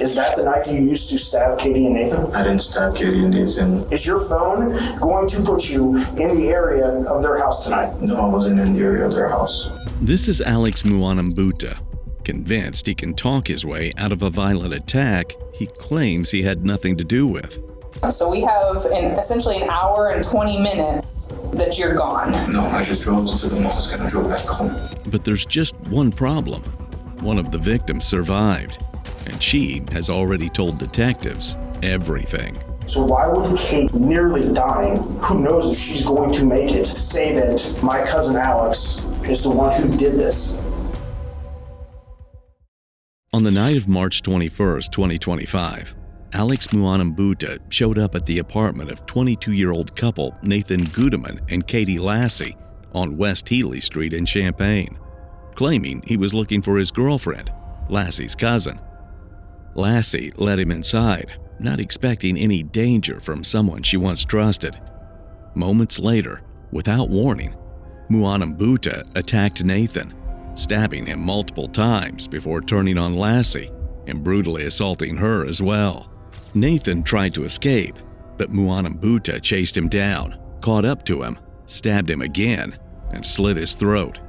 Is that the knife you used to stab Katie and Nathan? I didn't stab Katie and Nathan. Is your phone going to put you in the area of their house tonight? No, I wasn't in the area of their house. This is Alex Muanambuta. Convinced he can talk his way out of a violent attack he claims he had nothing to do with. So we have essentially an hour and 20 minutes that you're gone. No, I just drove to the mosque and I drove back home. But there's just one problem. One of the victims survived, and she has already told detectives everything. So why would Kate, nearly dying, who knows if she's going to make it, say that my cousin Alex is the one who did this? On the night of March 21st, 2025, Alex Muanambuta showed up at the apartment of 22-year-old couple Nathan Gudeman and Katie Lassie on West Healy Street in Champaign, claiming he was looking for his girlfriend, Lassie's cousin. Lassie let him inside, not expecting any danger from someone she once trusted. Moments later, without warning, Muanambuta attacked Nathan, stabbing him multiple times before turning on Lassie and brutally assaulting her as well. Nathan tried to escape, but Muanambuta chased him down, caught up to him, stabbed him again, and slit his throat,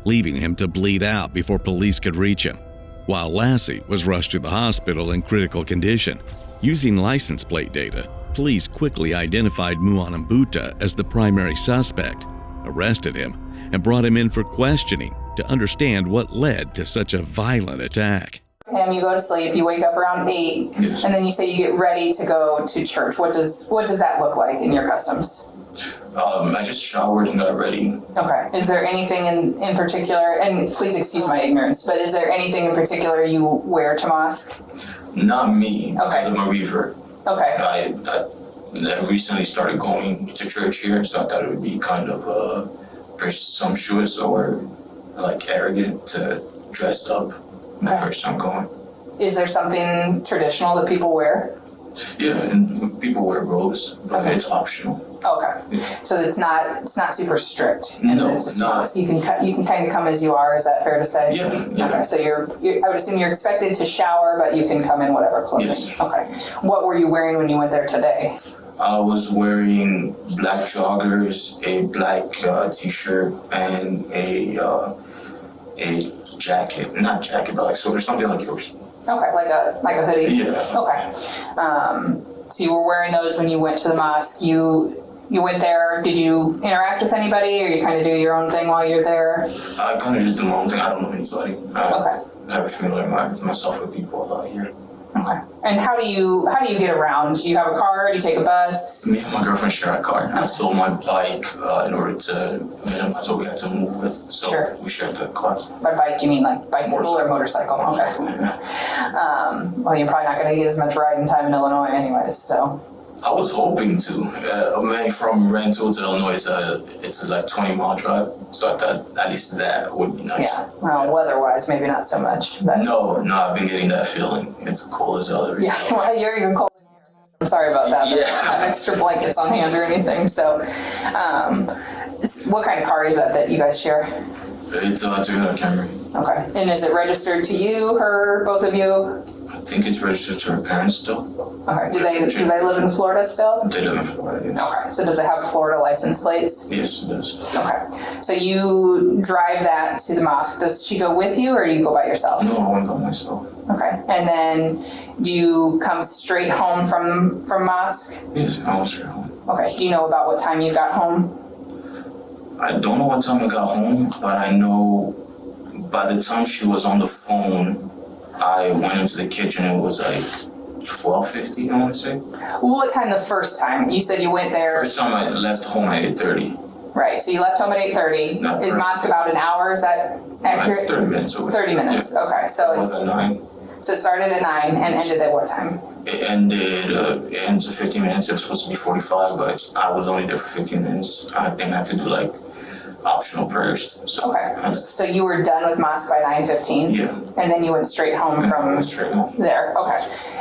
leaving him to bleed out before police could reach him, while Lassie was rushed to the hospital in critical condition. Using license plate data, police quickly identified Muanambuta as the primary suspect, arrested him, and brought him in for questioning to understand what led to such a violent attack. You go to sleep, you wake up around 8, Yes. and then you say you get ready to go to church. What does that look like in your customs? I just showered and got ready. Okay. Is there anything in particular, and please excuse my ignorance, but is there anything in particular you wear to mosque? Not me, Okay. because I'm a revert. Okay. I recently started going to church here, so I thought it would be kind of presumptuous or like arrogant to dress up the first time going. Is there something traditional that people wear? Yeah, and people wear robes, but it's optional. Okay. Yeah. So it's not super strict. No, it's just not. You can kind of come as you are. Is that fair to say? Yeah. Okay. So I would assume you're expected to shower, but you can come in whatever clothing. Yes. Okay. What were you wearing when you went there today? I was wearing black joggers, a black t-shirt, and a jacket. Not jacket, but like sweater, something like yours. Okay, like a hoodie. Yeah. Okay. So you were wearing those when you went to the mosque. You went there. Did you interact with anybody, or you kind of do your own thing while you're there? I kind of just do my own thing. I don't know anybody. Okay. I never familiarize myself with people a lot here. Okay. And how do you get around? Do you have a car? Do you take a bus? Me and my girlfriend share a car. I sold my bike in order to minimize what we had to move with, so Sure. we shared the car. By bike, do you mean like bicycle or motorcycle? Okay. Well, you're probably not going to get as much riding time in Illinois anyways, so. I was hoping to. From Rental to Illinois, it's a like 20-mile drive, so I thought at least that would be nice. Yeah, well, weather-wise, maybe not so much. But No, I've been getting that feeling. It's cold as hell every day. yeah, well, you're even cold. I'm sorry about that, but Yeah. I don't have extra blankets on hand or anything. So, what kind of car is that you guys share? It's a Toyota Camry. Okay, and is it registered to you, her, both of you? I think it's registered to her parents still. Okay, do they live in Florida still? They live in Florida, yes. Okay, so does it have Florida license plates? Yes, it does. Okay, so you drive that to the mosque. Does she go with you, or do you go by yourself? No, I went by myself. Okay, and then do you come straight home from mosque? Yes, I was straight home. Okay, do you know about what time you got home? I don't know what time I got home, but I know by the time she was on the phone, I went into the kitchen. It was like 12:50, I want to say. Well, what time the first time? You said you went there. First time I left home at 8:30. Right, so you left home at 8:30. Not Is correct. mosque about an hour? Is that accurate? That's 30 minutes away. 30 minutes, Yeah. okay. So It was at 9. So it started at 9 and ended at what time? It ends at 15 minutes. It was supposed to be 45, but I was only there for 15 minutes. I think I had to do like optional prayers. So Okay, so you were done with mosque by 9:15? Yeah. And then you went straight home I from went straight home. there, okay.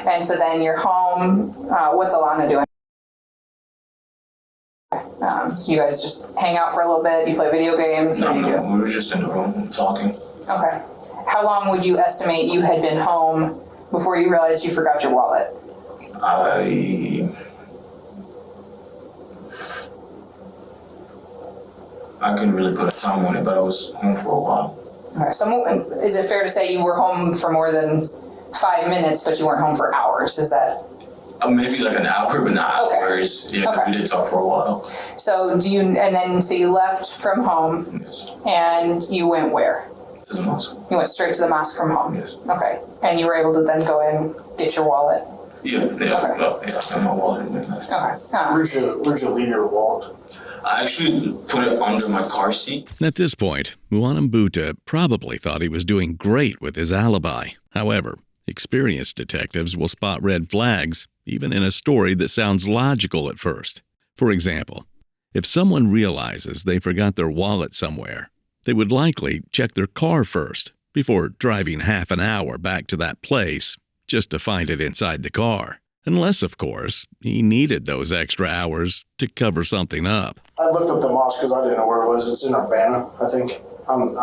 And so then you're home, what's Alana doing? So you guys just hang out for a little bit, you play video games? What do you do? No, we were just in the room talking. Okay. How long would you estimate you had been home before you realized you forgot your wallet? I couldn't really put a time on it, but I was home for a while. Okay, so is it fair to say you were home for more than 5 minutes, but you weren't home for hours? Is that? Maybe like an hour, but not Okay. hours. Yeah, 'cause Okay. we did talk for a while. So so you left from home, Yes. and you went where? To the mosque. You went straight to the mosque from home? Yes. Okay, and you were able to then go in, get your wallet? Yeah, Okay. and my wallet. Okay. Where'd you leave your wallet? I actually put it under my car seat. At this point, Muanim Bhutta probably thought he was doing great with his alibi. However, experienced detectives will spot red flags, even in a story that sounds logical at first. For example, if someone realizes they forgot their wallet somewhere, they would likely check their car first before driving half an hour back to that place just to find it inside the car. Unless, of course, he needed those extra hours to cover something up. I looked up the mosque because I didn't know where it was. It's in Urbana, I think, on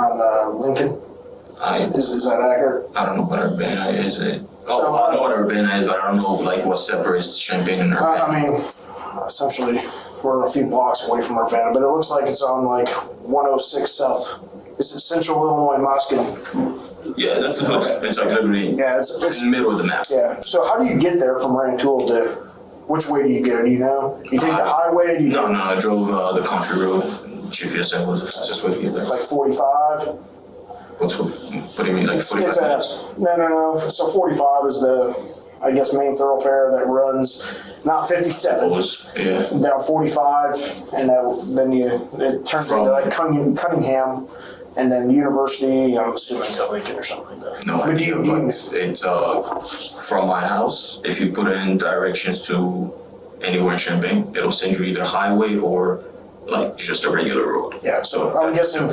Lincoln. Is that accurate? I don't know what Urbana is. I know what Urbana is, but I don't know what separates Champaign and Urbana. I mean, essentially, we're a few blocks away from Urbana, but it looks like it's on 106 South. Is it Central Illinois Mosque? Yeah, that's the place. It's literally Yeah, it's in the middle of the map. Yeah. So how do you get there from Rantoul to? Which way do you go? Do you know? You take the highway? No, I drove the country road. GPS said was the fastest way to get there. Like 45? What do you mean, 45 minutes? No. So 45 is the, I guess, main thoroughfare that runs not 57. Yeah. Down 45, and then it turns into Cunningham, and then University. I'm assuming to Lincoln or something like that. No But idea, but it's from my house. If you put in directions to anywhere in Champaign, it'll send you either highway or just a regular road. Yeah. So I'm guessing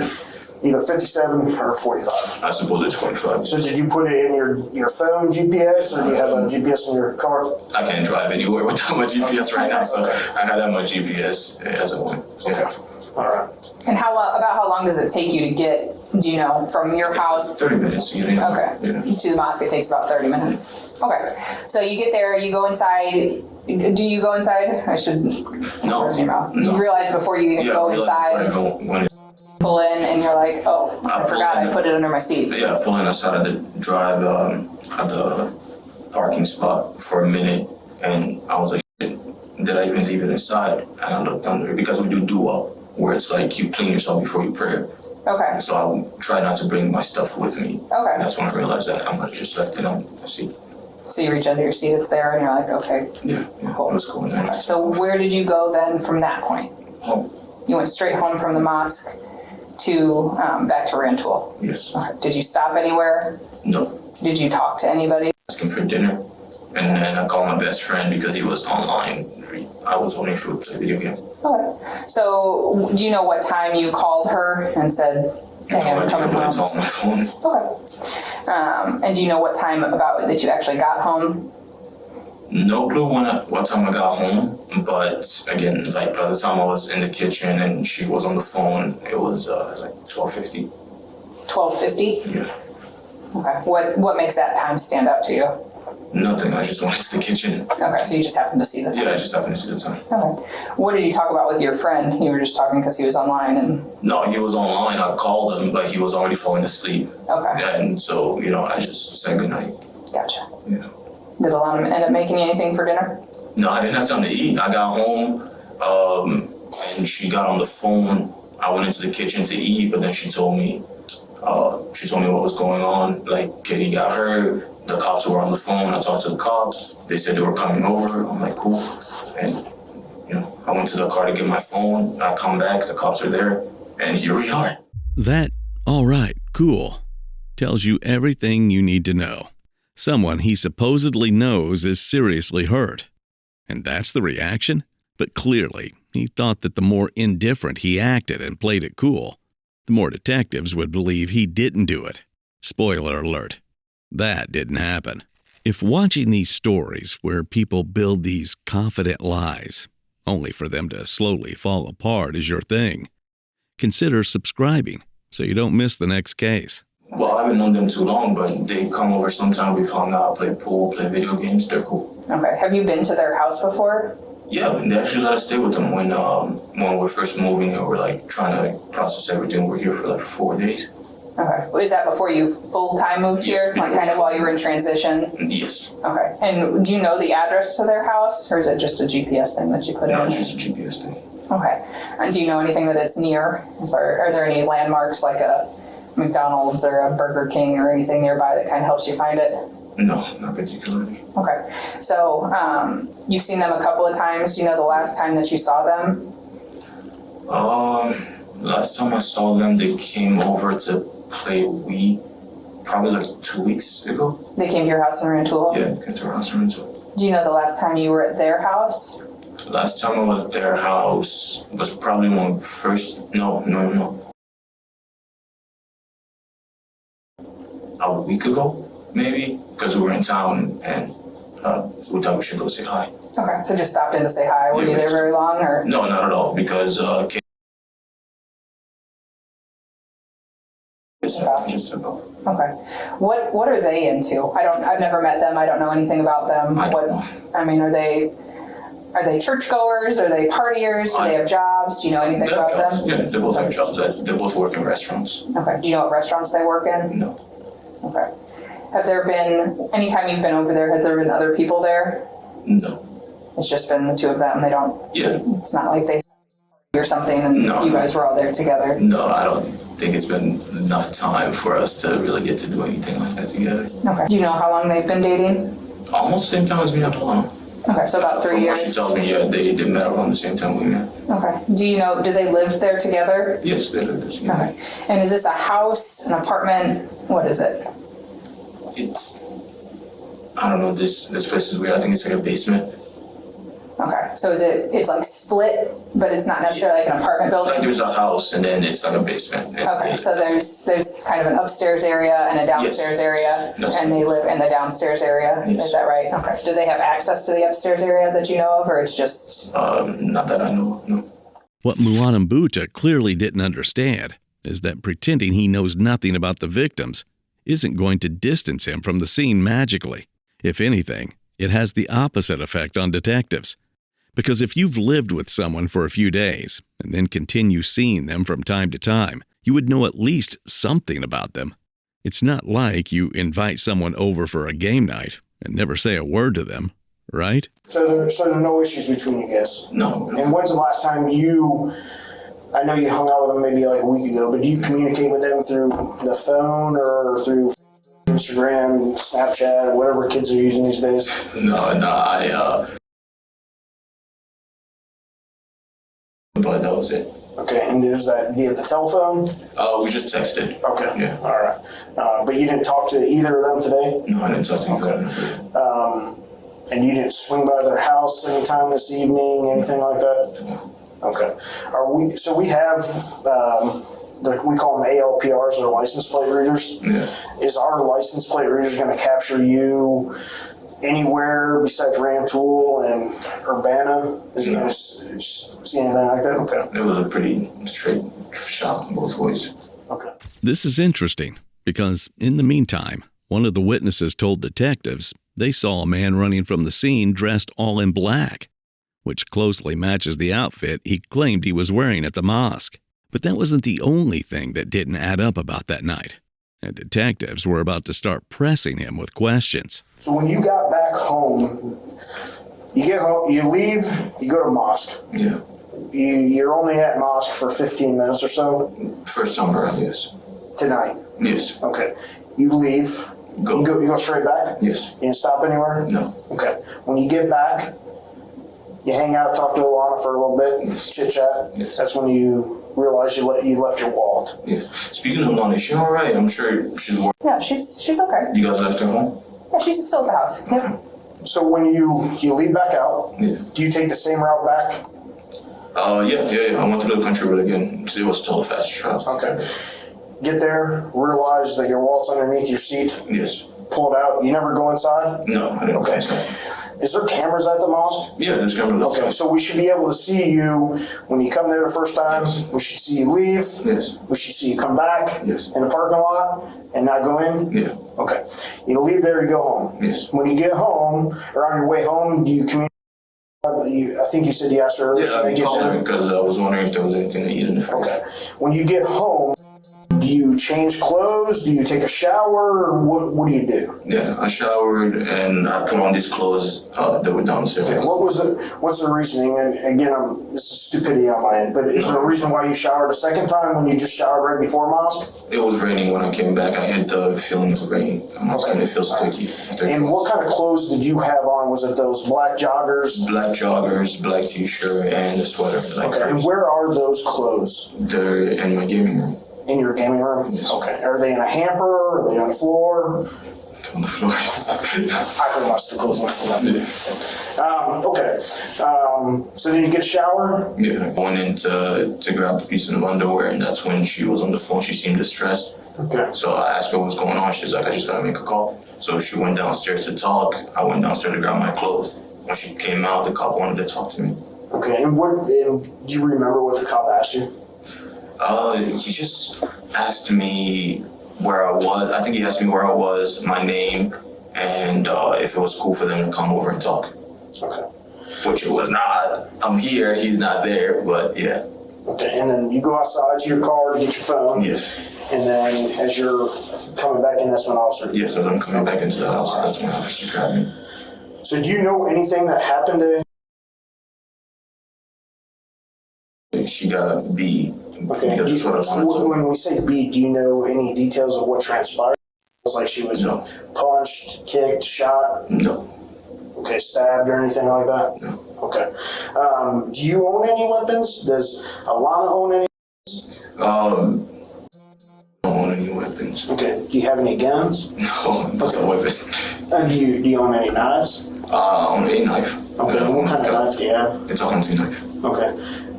either 57 or 45. I suppose it's 45. So did you put it in your phone GPS, or do you have a GPS in your car? I can't drive anywhere without my GPS right now, so I had my GPS as I went. Yeah. All right. And about how long does it take you to get, do you know, from your house? 30 minutes. Okay. Yeah. To the mosque, it takes about 30 minutes. Okay. So you get there, you go inside. Do you go inside? I should. No. Your mouth. No. You realize before you go inside, pull in, and you're like, oh, I forgot I put it under my seat. Yeah, I pull in outside of the drive at the parking spot for a minute, and I was like, shit, did I even leave it inside? And I looked under, because we do dua, where it's you clean yourself before you pray. Okay. So I try not to bring my stuff with me. Okay. And that's when I realized that I might have just left it on the seat. So you reach under your seat, it's there, and you're like, okay. Yeah, Cool. It was cool. Okay. So where did you go then from that point? Home. You went straight home from the mosque to back to Rantoul. Yes. Okay. Did you stop anywhere? No. Did you talk to anybody? Asking for dinner. And then I called my best friend because he was online. I was only for play video game. Okay. So do you know what time you called her and said, hey, I'm coming But home? it's on my phone. Okay. And do you know what time about that you actually got home? No clue what time I got home, but again, by the time I was in the kitchen and she was on the phone, it was 12:50. 12:50? Yeah. Okay. What makes that time stand out to you? Nothing. I just went to the kitchen. Okay, so you just happened to see the time. Yeah, I just happened to see the time. Okay. What did you talk about with your friend? You were just talking because he was online and... No, he was online. I called him, but he was already falling asleep. Okay. And so, I just said goodnight. Gotcha. Yeah. Did Alana end up making you anything for dinner? No, I didn't have time to eat. I got home, and she got on the phone. I went into the kitchen to eat, but then she told me what was going on. Kitty got hurt. The cops were on the phone. I talked to the cops. They said they were coming over. I'm like, cool. And, I went to the car to get my phone. I come back. The cops are there. And here we are. That, all right, cool, tells you everything you need to know. Someone he supposedly knows is seriously hurt. And that's the reaction? But clearly, he thought that the more indifferent he acted and played it cool, the more detectives would believe he didn't do it. Spoiler alert. That didn't happen. If watching these stories where people build these confident lies, only for them to slowly fall apart, is your thing, consider subscribing so you don't miss the next case. Well, I haven't known them too long, but they come over sometime. We've hung out, play pool, play video games. They're cool. Okay. Have you been to their house before? Yeah, they actually let us stay with them when we're first moving here. We're like trying to process everything. We're here for like 4 days. Okay. Is that before you full-time moved Yes, here? Like kind of while you were in transition? Yes. Okay. And do you know the address to their house, or is it just a GPS thing that you put in? No, it's just a GPS thing. Okay. And do you know anything that it's near? Are there any landmarks like a McDonald's or a Burger King or anything nearby that kind of helps you find it? No, not particularly. Okay. So you've seen them a couple of times. Do you know the last time that you saw them? Last time I saw them, they came over to play Wii, probably like 2 weeks ago. They came to your house in Rantoul? Yeah, came to our house in Rantoul. Do you know the last time you were at their house? Last time I was at their house was probably when we first, no. A week ago, maybe, because we were in town and we thought we should go say hi. Okay, so just stopped in to say hi. Were Yeah, you there very long, or? No, not at all, because just ago. Okay. What are they into? I've never met them. I don't know anything about them. I don't know. I mean, are they churchgoers? Are they partiers? Do they have jobs? Do you know anything They have about jobs. them? Yeah, they both have jobs. They both work in restaurants. Okay. Do you know what restaurants they work in? No. Okay. Have there been, anytime you've been over there, has there been other people there? No. It's just been the two of them. They don't, Yeah. it's not like they or something and No. you guys were all there together. No, I don't think it's been enough time for us to really get to do anything like that together. Okay. Do you know how long they've been dating? Almost the same time as me, I don't know. Okay, so about 3 From years. what she tells me, yeah, they met around the same time we met. Okay. Do you know, do they live there together? Yes, they live together. Okay. And is this a house, an apartment? What is it? It's, I don't know, this place is weird. I think it's like a basement. Okay. So it's like split, but it's not necessarily like an apartment building? Like there's a house and then it's like a basement. Okay, so there's kind of an upstairs area and a downstairs area, That's and they live in the downstairs area. Yes. Is that right? Okay. Do they have access to the upstairs area that you know of, or it's just? Not that I know of, no. What Muanambuta clearly didn't understand is that pretending he knows nothing about the victims isn't going to distance him from the scene magically. If anything, it has the opposite effect on detectives. Because if you've lived with someone for a few days and then continue seeing them from time to time, you would know at least something about them. It's not like you invite someone over for a game night and never say a word to them, right? So there are no issues between you guys? No. And when's the last time I know you hung out with them maybe like a week ago, but do you communicate with them through the phone or through Instagram, Snapchat, whatever kids are using these days? No, but that was it. Okay, and is that via the telephone? We just texted. Okay, Yeah. all right. But you didn't talk to either of them today? No, I didn't talk to him. And you didn't swing by their house anytime this evening, anything like that? Okay. So we have, we call them ALPRs, or license plate readers. Yeah. Is our license plate readers going to capture you anywhere besides Rantoul and Urbana? Is it going to see anything like that? Okay. It was a pretty straight shot both ways. Okay. This is interesting because, in the meantime, one of the witnesses told detectives they saw a man running from the scene dressed all in black, which closely matches the outfit he claimed he was wearing at the mosque. But that wasn't the only thing that didn't add up about that night, and detectives were about to start pressing him with questions. So when you got back home, you get home, you leave, you go to mosque. Yeah. You're only at mosque for 15 minutes or so? First time around, yes. Tonight? Yes. Okay. You leave. Go. You go straight back? Yes. You didn't stop anywhere? No. Okay. When you get back, you hang out, talk to Alana for a little bit, Yes. chit chat. Yes. That's when you realize you left your wallet. Yes. Speaking of Alana, is she all right? I'm sure she's working. Yeah, she's okay. You guys left her home? Yeah, she's still at the house. Yep. So when you leave back out, Yeah. do you take the same route back? Yeah. I went to the country road again. It was still a fast travel. Okay. Get there, realize that your wallet's underneath your seat, Yes. pull it out. You never go inside? No, I didn't. Okay. Is there cameras at the mosque? Yeah, there's cameras outside. Okay, so we should be able to see you when you come there the first time. Yes. We should see you leave. Yes. We should see you come back Yes. in the parking lot and not go in. Yeah. Okay. You leave there, you go home. Yes. When you get home, or on your way home, do you communicate? I think you said you asked her earlier. Yeah, I called her because I was wondering if there was anything to eat in the fridge. Okay. When you get home, do you change clothes? Do you take a shower? Or what do you do? Yeah, I showered and I put on these clothes that were downstairs. Okay. What's the reasoning? And again, this is stupidity on my end, but is there a reason why you showered a second time when you just showered right before mosque? It was raining when I came back. I had the feeling of rain. My skin feels sticky. And what kind of clothes did you have on? Was it those black joggers? Black joggers, black t-shirt, and a sweater. Okay. And where are those clothes? They're in my gaming room. In your gaming room? Yes. Okay. Are they in a hamper? Are they on the floor? On the floor. I pretty much the clothes on the floor. Okay. So then you get a shower? Yeah, I went in to grab a piece of underwear, and that's when she was on the phone. She seemed distressed. Okay. So I asked her what's going on. She's like, I just gotta make a call. So she went downstairs to talk. I went downstairs to grab my clothes. When she came out, the cop wanted to talk to me. Okay. And do you remember what the cop asked you? He just asked me where I was. I think he asked me where I was, my name, and if it was cool for them to come over and talk. Okay. Which it was not. I'm here, he's not there, but yeah. Okay, and then you go outside to your car to get your phone. Yes. And then as you're coming back in, that's when officer. Yes, as I'm coming back into the house, that's when officer grabbed me. So do you know anything that happened to? She got beat. Okay. Because that's what I wanted to. When we say beat, do you know any details of what transpired? It was like she was No. punched, kicked, shot. No. Okay, stabbed or anything like that. No. Okay. Do you own any weapons? Does Alana own any? I don't own any weapons. Okay. Do you have any guns? No, that's a weapon. Do you own any knives? I own a knife. Okay. And what kind of knife do you have? It's a hunting knife. Okay.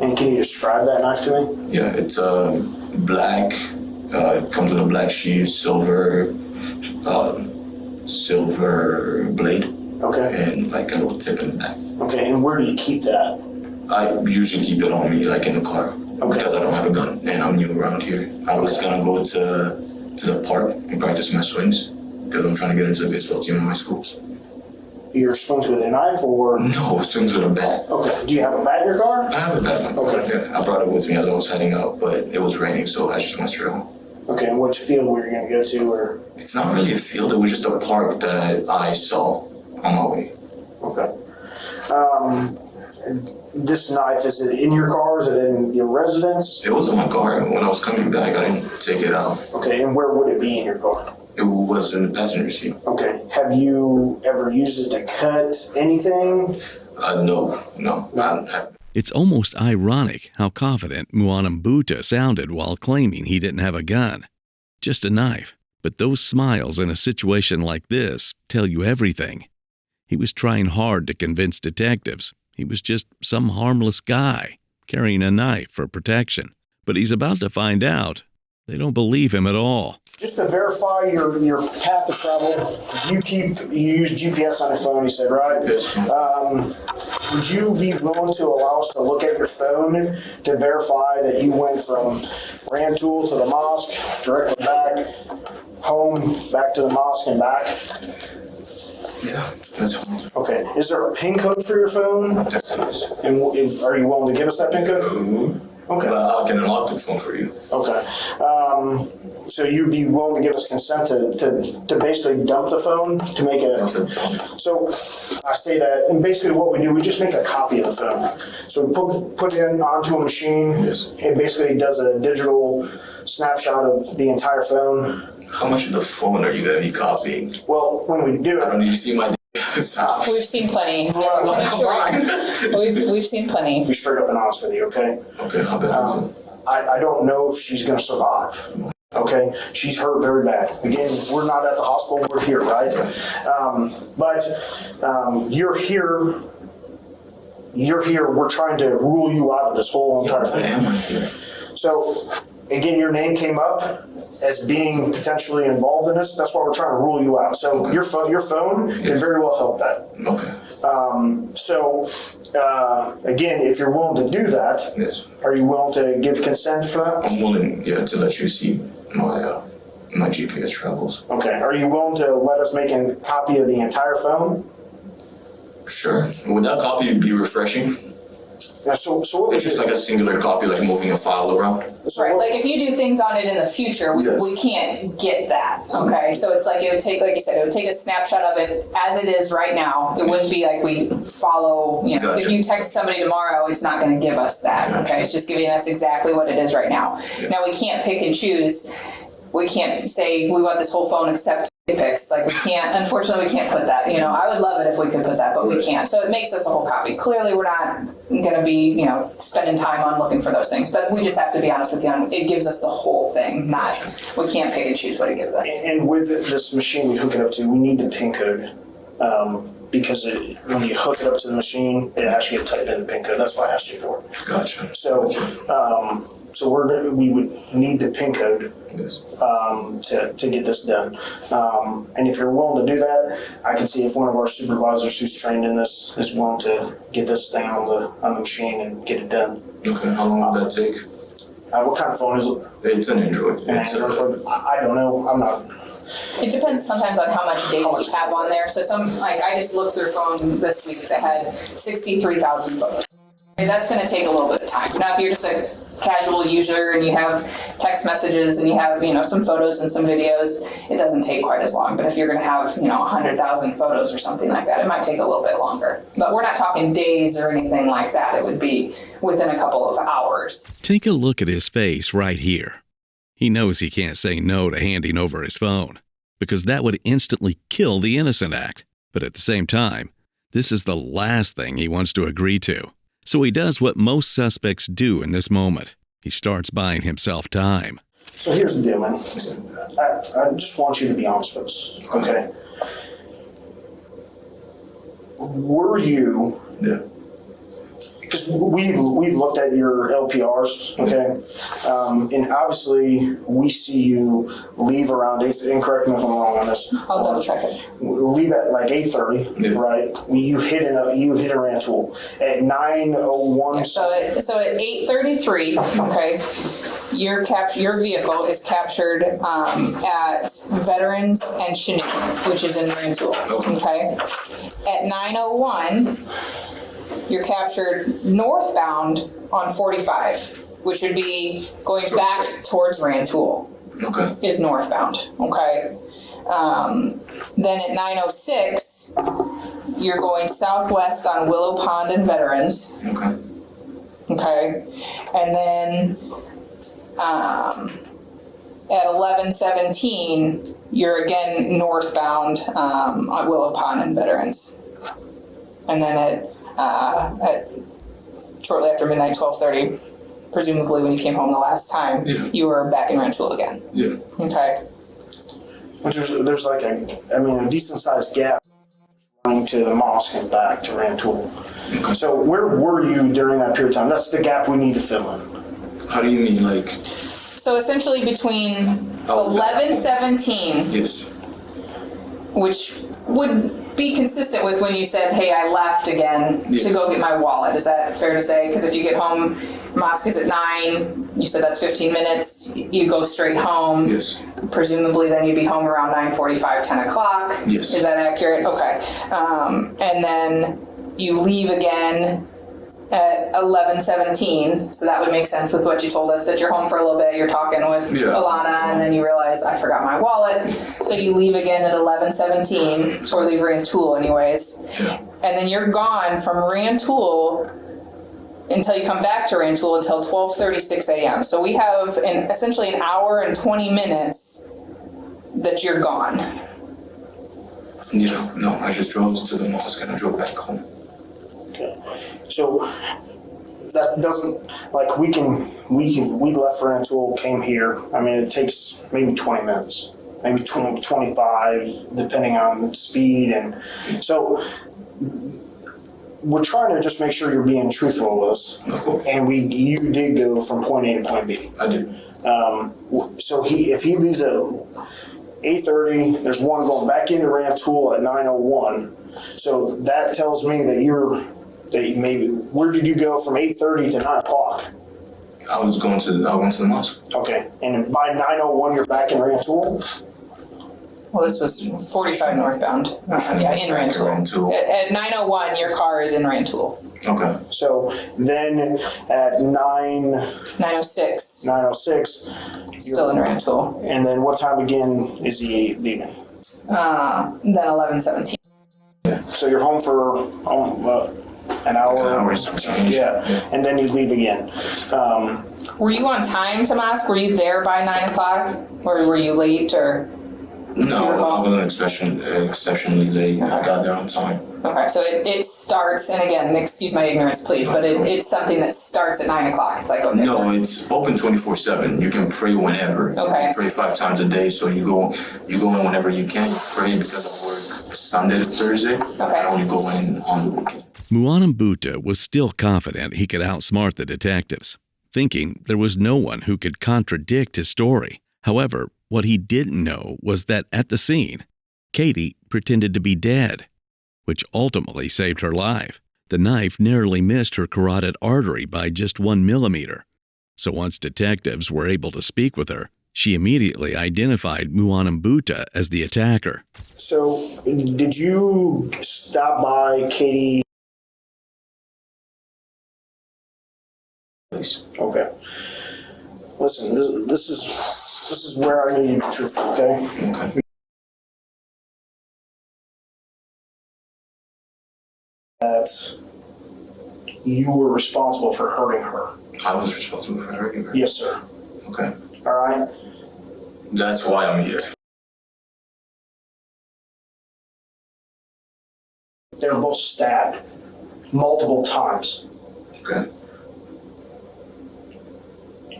And can you describe that knife to me? Yeah, it's black. It comes with a black sheath, silver blade, Okay. and like a little tip in the back. Okay. And where do you keep that? I usually keep it on me, like in the car, because I don't have a gun and I'm new around here. I was gonna go to the park and practice my swings because I'm trying to get into the baseball team in my school. Your swings with a knife or? No, swings with a bat. Okay. Do you have a bat in your car? I have a bat in my car. Okay. Yeah, I brought it with me as I was heading out, but it was raining, so I just went straight home. Okay. And which field were you going to go to? Or? It's not really a field. It was just a park that I saw on my way. Okay. This knife, is it in your car? Is it in your residence? It was in my car. When I was coming back, I didn't take it out. Okay. And where would it be in your car? It was in the passenger seat. Okay. Have you ever used it to cut anything? No. I don't have. It's almost ironic how confident Muanim Buta sounded while claiming he didn't have a gun. Just a knife. But those smiles in a situation like this tell you everything. He was trying hard to convince detectives he was just some harmless guy carrying a knife for protection. But he's about to find out they don't believe him at all. Just to verify your path of travel, you use GPS on your phone, you said, right? Yes. Would you be willing to allow us to look at your phone to verify that you went from Rantoul to the mosque, directly back, home, back to the mosque and back? Yeah, that's fine. Okay. Is there a PIN code for your phone? Yes. And are you willing to give us that PIN code? Okay. But I can unlock the phone for you. Okay. So you'd be willing to give us consent to basically dump the phone to make a. So I say that, and basically what we do, we just make a copy of the phone. So we put it in onto a machine. Yes. It basically does a digital snapshot of the entire phone. How much of the phone are you going to be copying? Well, when we do I don't it, need to see my. We've seen plenty. Come on. We've seen plenty. be straight up and honest with you, okay? Okay, how bad is it? I don't know if she's going to survive. Okay, she's hurt very bad. Again, we're not at the hospital; we're here, right? But you're here. You're here. We're trying to rule you out of this whole entire Why thing. am I here? So again, your name came up as being potentially involved in this. That's why we're trying to rule you out. So your phone can very well help that. Again, if you're willing to do that, are you willing to give consent for that? I'm willing, to let you see my GPS travels. Okay. Are you willing to let us make a copy of the entire phone? Sure. Would that copy be refreshing? So what It's just like a singular copy, like moving a file around. Right, like if you do things on it in the future, we can't get that, okay? So it's like it would take, like you said, it would take a snapshot of it as it is right now. It wouldn't be like we follow, if you text somebody tomorrow, it's not gonna give us that, okay? It's just giving us exactly what it is right now. Now, we can't pick and choose. We can't say, we want this whole phone except pics. Like, we can't, unfortunately, we can't put that. I would love it if we could put that, but we can't. So it makes us a whole copy. Clearly, we're not going to be, spending time on looking for those things, but we just have to be honest with you. It gives us the whole thing, we can't pick and choose what it gives us. And with this machine we hook it up to, we need the PIN code. Because when you hook it up to the machine, it actually gets typed in the PIN code. That's why I asked you for it. Gotcha. So, we would need the PIN code to get this done. And if you're willing to do that, I can see if one of our supervisors who's trained in this is willing to get this thing on the machine and get it done. Okay. How long would that take? What kind of phone is it? It's an Android. I don't know. I'm not. It depends sometimes on how much data you have on there. So I just looked through phone this week that had 63,000 photos. And that's going to take a little bit of time. Now, if you're just a casual user and you have text messages and you have, some photos and some videos, it doesn't take quite as long. But if you're going to have, 100,000 photos or something like that, it might take a little bit longer. But we're not talking days or anything like that. It would be within a couple of hours. Take a look at his face right here. He knows he can't say no to handing over his phone, because that would instantly kill the innocent act. But at the same time, this is the last thing he wants to agree to. So he does what most suspects do in this moment. He starts buying himself time. So here's the deal, man. I just want you to be honest with us, okay? Were you... Because we looked at your LPRs, okay? And obviously, we see you leave around 8, and correct me if I'm wrong on this. I'll double check it. Leave at like 8:30, right? You hit a Rantoul at 9:01. So at 8:33, okay, your vehicle is captured at Veterans and Chinook, which is in Rantoul, okay? At 9:01, you're captured northbound on 45, which would be going back towards Rantoul. Okay. Is northbound, okay? Then at 9:06, you're going southwest on Willow Pond and Veterans. Okay. Okay, and then at 11:17, you're again northbound on Willow Pond and Veterans. And then at shortly after midnight, 12:30, presumably when you came home the last time, you were back in Rantoul again. Yeah. Okay. Which there's like a decent sized gap running to the mosque and back to Rantoul. So where were you during that period of time? That's the gap we need to fill in. How do you mean, like? So essentially between 11:17, yes, which would be consistent with when you said, hey, I left again to go get my wallet. Is that fair to say? Because if you get home, mosque is at 9, you said that's 15 minutes, you go straight home. Yes. Presumably then you'd be home around 9:45, 10 o'clock. Yes. Is that accurate? Okay. And then you leave again at 11:17, so that would make sense with what you told us, that you're home for a little bit, you're talking with Alana, and then you realize, I forgot my wallet, so you leave again at 11:17, or leave Rantoul anyways, and then you're gone from Rantoul until you come back to Rantoul until 12:36 a.m. So we have essentially an hour and 20 minutes that you're gone. No, I just drove to the mosque and I drove back home. Okay. So that doesn't, like, we left Rantoul, came here. I mean, it takes maybe 20 minutes, maybe 25, depending on speed. And so we're trying to just make sure you're being truthful with us. Of course. And you did go from point A to point B. I did. So if he leaves at 8:30, there's one going back into Rantoul at 9:01. So that tells me that where did you go from 8:30 to 9 o'clock? I went to the mosque. Okay, and by 9:01 you're back in Rantoul? Well, this was 45 northbound. In Rantoul. At 9:01, your car is in Rantoul. Okay. So then at 9:06. 9:06. Still in Rantoul. And then what time again is he leaving? Then 11:17. Yeah. So you're home for an hour. An hour and some change. Yeah. And then you leave again. Were you on time to mosque? Were you there by 9 o'clock? Or were you late or? No, I wasn't exceptionally late. Okay. I got there on time. Okay, so it starts, and again, excuse my ignorance, please, but it's something that starts at 9 o'clock. It's like, okay. No, it's open 24/7. You can pray whenever. Okay. You pray 5 times a day, so you go in whenever you can. You pray because I work Sunday to Thursday. Okay. I only go in on the weekend. Muanim Bhutta was still confident he could outsmart the detectives, thinking there was no one who could contradict his story. However, what he didn't know was that at the scene, Katie pretended to be dead, which ultimately saved her life. The knife narrowly missed her carotid artery by just 1 millimeter. So once detectives were able to speak with her, she immediately identified Muanim Bhutta as the attacker. So did you stop by Katie? Please. Okay. Listen, this is where I need you to be truthful, okay? Okay. That you were responsible for hurting her. I was responsible for hurting her? Yes, sir. Okay. All right? That's why I'm here. They were both stabbed multiple times. Okay.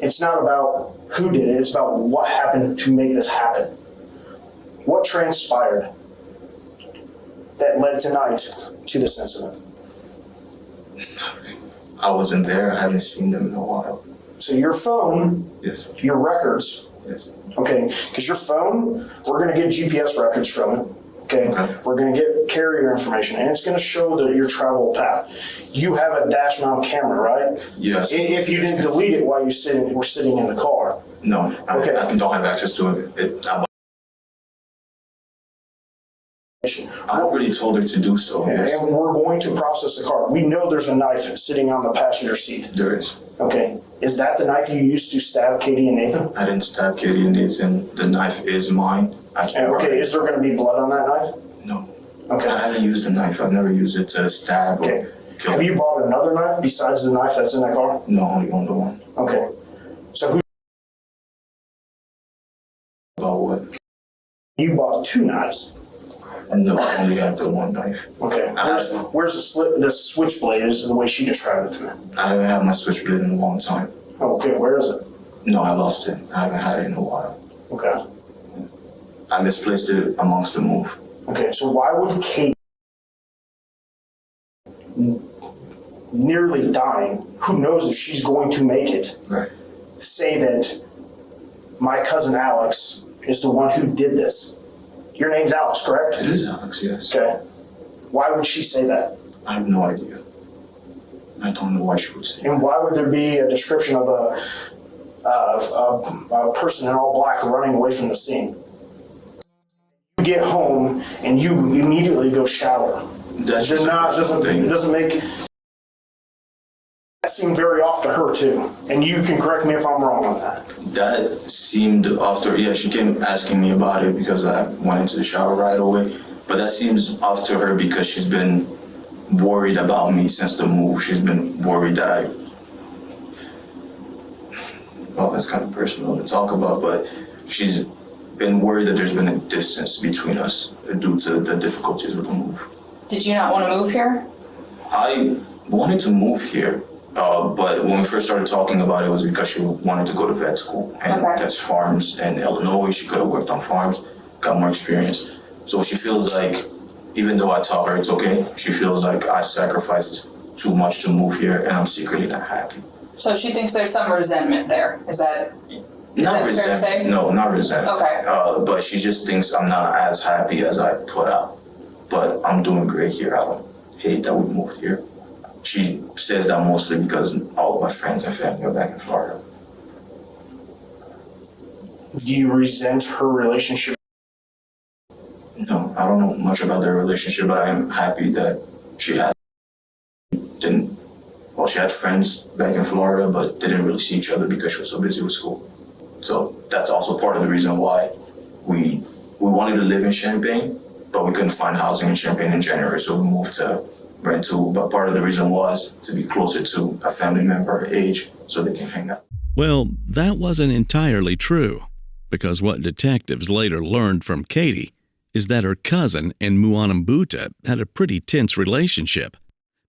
It's not about who did it, it's about what happened to make this happen. What transpired that led tonight to this incident? Nothing. I wasn't there. I haven't seen them in a while. So your phone, Yes. your records, Yes. okay, because your phone, we're going to get GPS records from it, okay? Okay. We're going to get carrier information, and it's going to show your travel path. You have a dash mount camera, right? Yes. If you didn't delete it while you were sitting in the car. No, Okay. I don't have access to it. I already told her to do so. Yes. And we're going to process the car. We know there's a knife sitting on the passenger seat. There is. Okay. Is that the knife you used to stab Katie and Nathan? I didn't stab Katie and Nathan. The knife is mine. Okay. Is there going to be blood on that knife? No. Okay. I haven't used the knife. I've never used it to stab or kill. Have you bought another knife besides the knife that's in that car? No, only owned the one. Okay. So who? About what? You bought 2 knives. No, I only have the one knife. Okay. Where's the switchblade? Is the way she described it to me. I haven't had my switchblade in a long time. Okay. Where is it? No, I lost it. I haven't had it in a while. Okay. I misplaced it amongst the move. Okay. So why would Kate, nearly dying, who knows if she's going to make it, Right. say that my cousin Alex is the one who did this? Your name's Alex, correct? It is Alex, yes. Okay. Why would she say that? I have no idea. I don't know why she would say And why would there be a description of a person in all black running away from the scene? You get home and you immediately go shower. That's It doesn't make. That seemed very off to her too, and you can correct me if I'm wrong on that. That seemed after, she came asking me about it because I went into the shower right away. But that seems after her because she's been worried about me since the move. She's been worried that well, that's kind of personal to talk about, but she's been worried that there's been a distance between us due to the difficulties with the move. Did you not want to move here? I wanted to move here. But when we first started talking about it, was because she wanted to go to vet school. And that's farms in Illinois. She could have worked on farms, got more experience. So she feels like, even though I tell her it's okay, she feels like I sacrificed too much to move here and I'm secretly not happy. So she thinks there's some resentment there. Is that? Not that fair to say? resentment. No, not resentment. Okay. But she just thinks I'm not as happy as I put out. But I'm doing great here. I don't hate that we moved here. She says that mostly because all of my friends and family are back in Florida. Do you resent her relationship? No, I don't know much about their relationship, but I'm happy that she had she had friends back in Florida, but they didn't really see each other because she was so busy with school. So that's also part of the reason why we wanted to live in Champaign, but we couldn't find housing in Champaign in January, so we moved to Renton. But part of the reason was to be closer to a family member age so they can hang out. Well, that wasn't entirely true, because what detectives later learned from Katie is that her cousin and Muanambuta had a pretty tense relationship,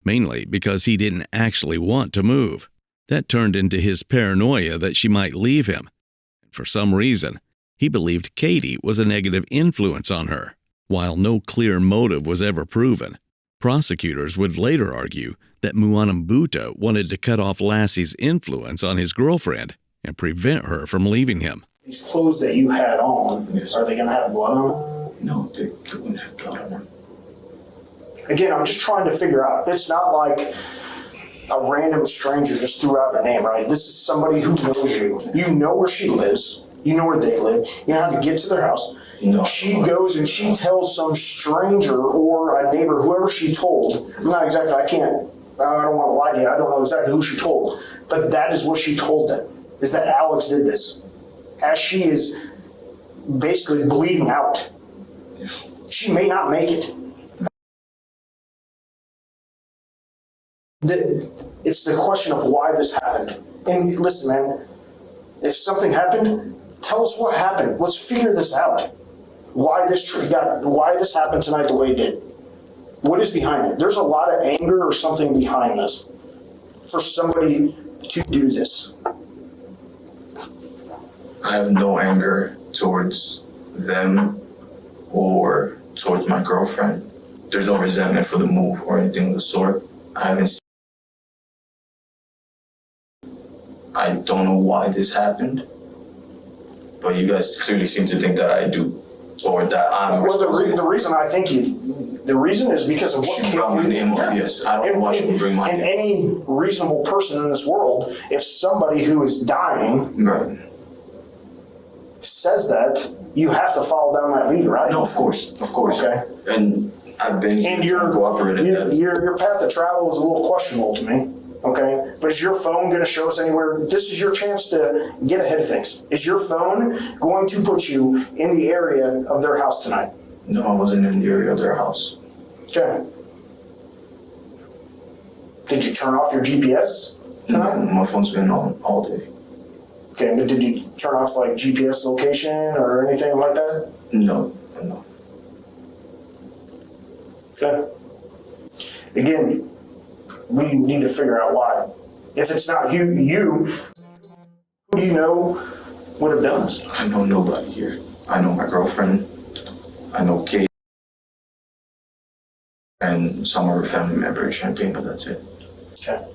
mainly because he didn't actually want to move. That turned into his paranoia that she might leave him. For some reason, he believed Katie was a negative influence on her. While no clear motive was ever proven, prosecutors would later argue that Muanambuta wanted to cut off Lassie's influence on his girlfriend and prevent her from leaving him. These clothes that you had on, Yes. are they going to have blood on them? No, they wouldn't have blood on them. Again, I'm just trying to figure out. It's not like a random stranger just threw out her name, right? This is somebody who knows you. You know where she lives. You know where they live. You know how to get to their house. No. She goes and she tells some stranger or a neighbor, whoever she told. I don't want to lie to you. I don't know exactly who she told. But that is what she told them, is that Alex did this. As she is basically bleeding out. She may not make it. It's the question of why this happened. And listen, man, if something happened, tell us what happened. Let's figure this out. Why this happened tonight the way it did. What is behind it? There's a lot of anger or something behind this for somebody to do this. I have no anger towards them or towards my girlfriend. There's no resentment for the move or anything of the sort. I don't know why this happened, but you guys clearly seem to think that I do, or that I'm responsible. Well, the reason is because of what She brought my name up, yes. I don't know why she would bring my And name. any reasonable person in this world, if somebody who is dying Right. says that, you have to follow down that lead, right? No, of course. Okay. And I've been here And trying to cooperate in that. your path of travel is a little questionable to me. Okay, but is your phone going to show us anywhere? This is your chance to get ahead of things. Is your phone going to put you in the area of their house tonight? No, I wasn't in the area of their house. Okay. Did you turn off your GPS tonight? No, my phone's been on all day. Okay, but did you turn off like GPS location or anything like that? No. Okay. Again, we need to figure out why. If it's not you, who do you know would have done this? I know nobody here. I know my girlfriend. I know Kate. And some of her family member in Champaign, but that's it. Okay.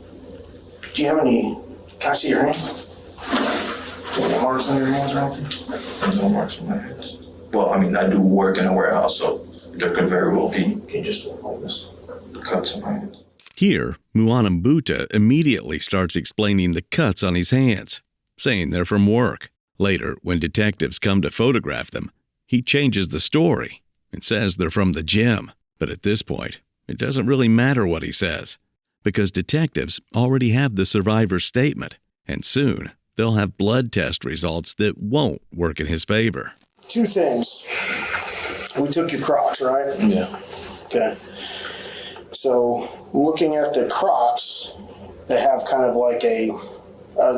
Do you have any, can I see your hand? Do you have any marks on your hands or anything? There's no marks on my hands. Well, I mean, I do work in a warehouse, so there could very well be Okay, just like this. cuts on my hands. Here, Muanambuta immediately starts explaining the cuts on his hands, saying they're from work. Later, when detectives come to photograph them, he changes the story and says they're from the gym. But at this point, it doesn't really matter what he says, because detectives already have the survivor's statement, and soon they'll have blood test results that won't work in his favor. Two things. We took your Crocs, right? Yeah. Okay. So, looking at the Crocs, they have kind of like a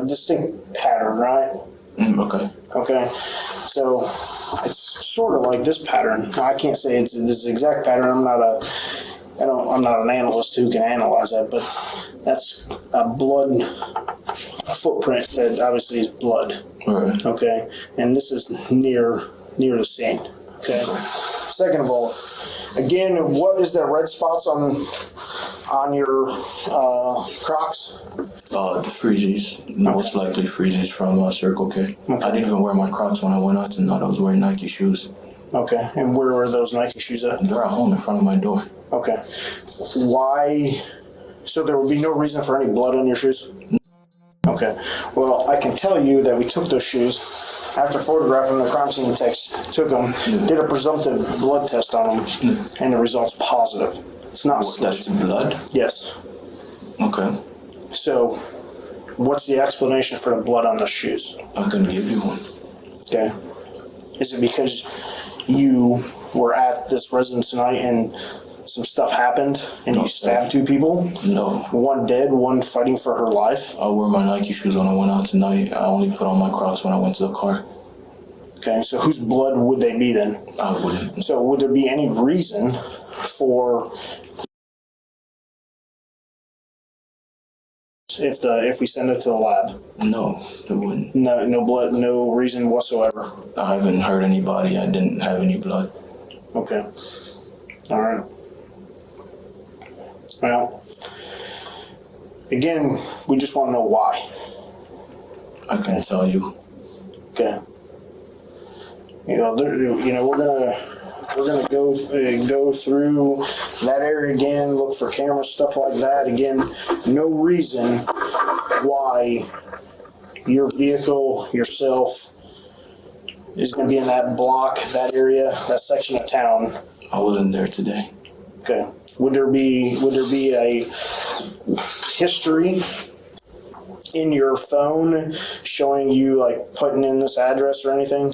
distinct pattern, right? Okay. Okay. So, it's sort of like this pattern. Now, I can't say it's this exact pattern. I'm not an analyst who can analyze that, but that's a blood footprint that obviously is blood. Right. Okay. And this is near the scene. Okay. Second of all, again, what is that red spots on on your Crocs? The Freezies, most likely Freezies from Circle K. Okay. I didn't even wear my Crocs when I went out tonight. I was wearing Nike shoes. Okay, and where were those Nike shoes at? They're at home in front of my door. Okay. Why? So there would be no reason for any blood on your shoes? Okay. Well, I can tell you that we took those shoes after photographing the crime scene techs, took them, did a presumptive blood test on them, and the result's positive. It's not That's blood? Yes. Okay. So, what's the explanation for the blood on the shoes? I can give you one. Okay. Is it because you were at this residence tonight and some stuff happened and you stabbed two people? No. One dead, one fighting for her life? I wore my Nike shoes when I went out tonight. I only put on my Crocs when I went to the car. Okay, so whose blood would they be then? I wouldn't. So would there be any reason for if we send it to the lab? No, it wouldn't. No blood, no reason whatsoever. I haven't hurt anybody. I didn't have any blood. Okay. All right. Well, again, we just want to know why. I can tell you. Okay. We're gonna go through that area again, look for cameras, stuff like that. Again, no reason why your vehicle, yourself, is going to be in that block, that area, that section of town. I wasn't there today. Okay. Would there be a history in your phone showing you like putting in this address or anything?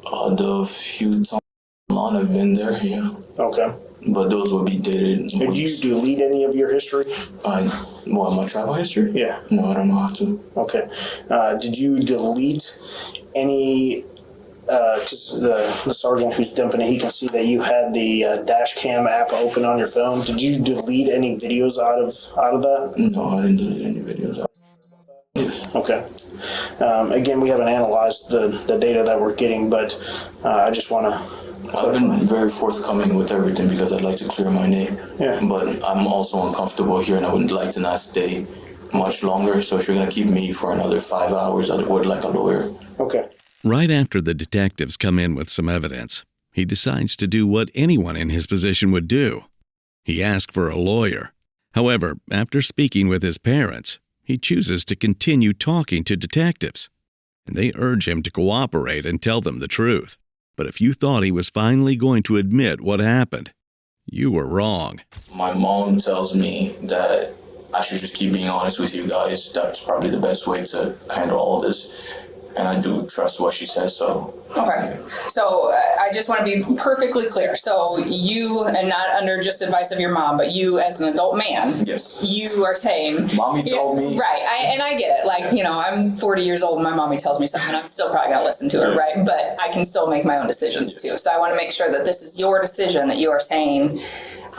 The few times I've been there, yeah. Okay. But those would be dated. Did you delete any of your history? My travel history? Yeah. No, I don't know how to. Okay. Did you delete any? Because the sergeant who's dumping it, he can see that you had the dash cam app open on your phone. Did you delete any videos out of that? No, I didn't delete any videos. Yes. Okay. Again, we haven't analyzed the data that we're getting, but I just want to. I've been very forthcoming with everything because I'd like to clear my name. Yeah. But I'm also uncomfortable here and I would like to not stay much longer. So if you're going to keep me for another 5 hours, I would like a lawyer. Okay. Right after the detectives come in with some evidence, he decides to do what anyone in his position would do. He asks for a lawyer. However, after speaking with his parents, he chooses to continue talking to detectives, and they urge him to cooperate and tell them the truth. But if you thought he was finally going to admit what happened, you were wrong. My mom tells me that I should just keep being honest with you guys. That's probably the best way to handle all this. And I do trust what she says, so. Okay. So I just want to be perfectly clear. So you, and not under just advice of your mom, but you as an adult man. Yes. You are saying. Mommy told me. Right. I get it. Like, I'm 40 years old and my mommy tells me something and I'm still probably going to listen to her, right? But I can still make my own decisions too. So I want to make sure that this is your decision, that you are saying,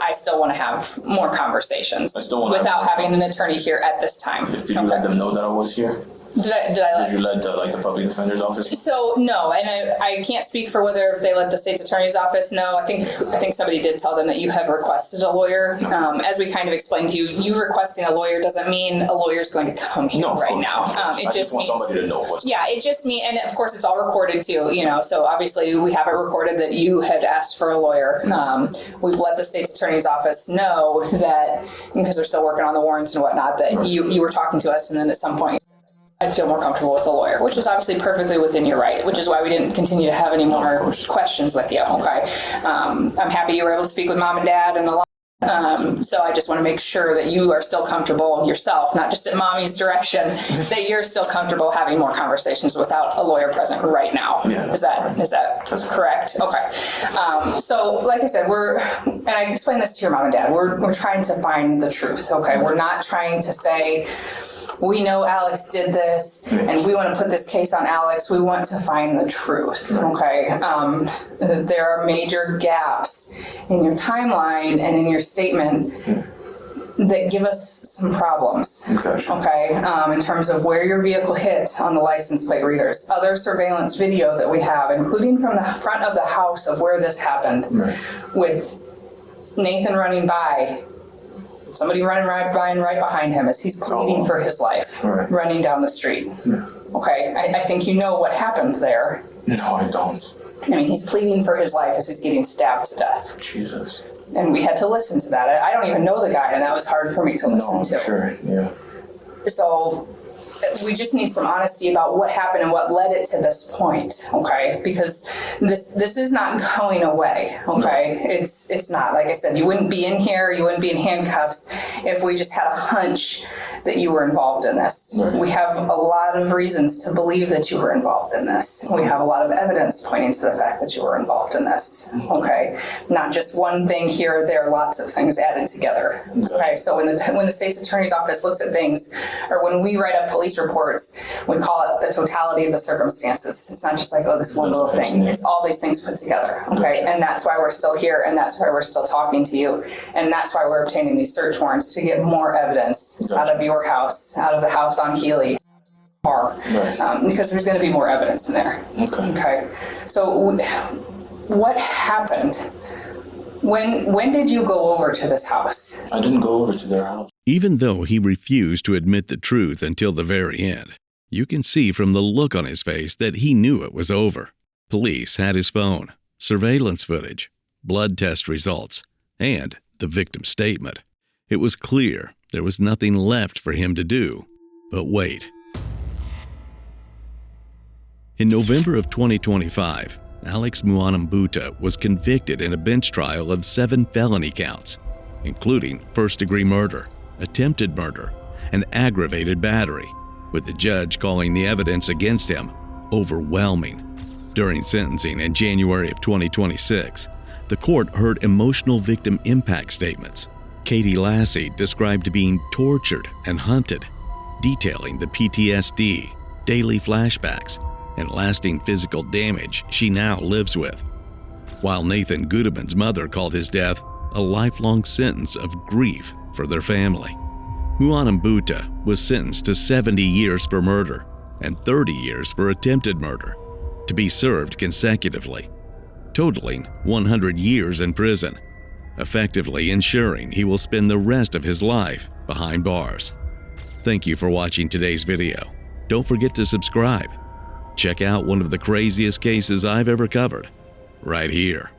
I still want to have more conversations without having an attorney here at this time. Did you let them know that I was here? Did I Did you let the public defender's office? So no, and I can't speak for whether if they let the state's attorney's office know. I think somebody did tell them that you have requested a lawyer. No. As we kind of explained to you, you requesting a lawyer doesn't mean a lawyer is going to come here right now. It just want somebody to know what's. Yeah, it just means, and of course it's all recorded too. So obviously we have it recorded that you had asked for a lawyer. We've let the state's attorney's office know that because they're still working on the warrants and whatnot that you were talking to us, and then at some point I'd feel more comfortable with a lawyer, which is obviously perfectly within your right, which is why we didn't continue to have any more questions with you, okay? I'm happy you were able to speak with mom and dad and the so I just want to make sure that you are still comfortable yourself, not just at mommy's direction, that you're still comfortable having more conversations without a lawyer present right now. Yeah, is that correct? Okay. So like I said, and I explained this to your mom and dad, we're trying to find the truth, okay? We're not trying to say, we know Alex did this and we want to put this case on Alex. We want to find the truth, okay? There are major gaps in your timeline and in your statement that give us some problems, okay, in terms of where your vehicle hit on the license plate readers. Other surveillance video that we have, including from the front of the house of where this happened, with Nathan running by somebody running right behind him as he's pleading for his life, running down the street. Yeah. Okay, I think you know what happened there. No, I don't. I mean, he's pleading for his life as he's getting stabbed to death. Jesus. And we had to listen to that. I don't even know the guy, and that was hard for me to listen to. Sure, yeah. So we just need some honesty about what happened and what led it to this point, okay? Because this is not going away, okay? No. It's not. Like I said, you wouldn't be in here, you wouldn't be in handcuffs if we just had a hunch that you were involved in this. Right. We have a lot of reasons to believe that you were involved in this. We have a lot of evidence pointing to the fact that you were involved in this, okay? Not just one thing here or there, lots of things added together, okay? So when the state's attorney's office looks at things, or when we write up police reports, we call it the totality of the circumstances. It's not just like, oh, this one little thing. It's all these things put together, okay? And that's why we're still here, and that's why we're still talking to you, and that's why we're obtaining these search warrants to get more evidence out of your house, out of the house on Healy, because there's going to be more evidence in there. Okay. So what happened? When did you go over to this house? I didn't go over to their house. Even though he refused to admit the truth until the very end, you can see from the look on his face that he knew it was over. Police had his phone, surveillance footage, blood test results, and the victim's statement. It was clear there was nothing left for him to do. But wait. In November of 2025, Alex Muanambuta was convicted in a bench trial of 7 felony counts, including first-degree murder, attempted murder, and aggravated battery, with the judge calling the evidence against him overwhelming. During sentencing in January of 2026, the court heard emotional victim impact statements. Katie Lassie described being tortured and hunted, detailing the PTSD, daily flashbacks, and lasting physical damage she now lives with. While Nathan Gudeman's mother called his death a lifelong sentence of grief for their family. Muanambuta was sentenced to 70 years for murder and 30 years for attempted murder, to be served consecutively, totaling 100 years in prison, effectively ensuring he will spend the rest of his life behind bars. Thank you for watching today's video. Don't forget to subscribe. Check out one of the craziest cases I've ever covered right here.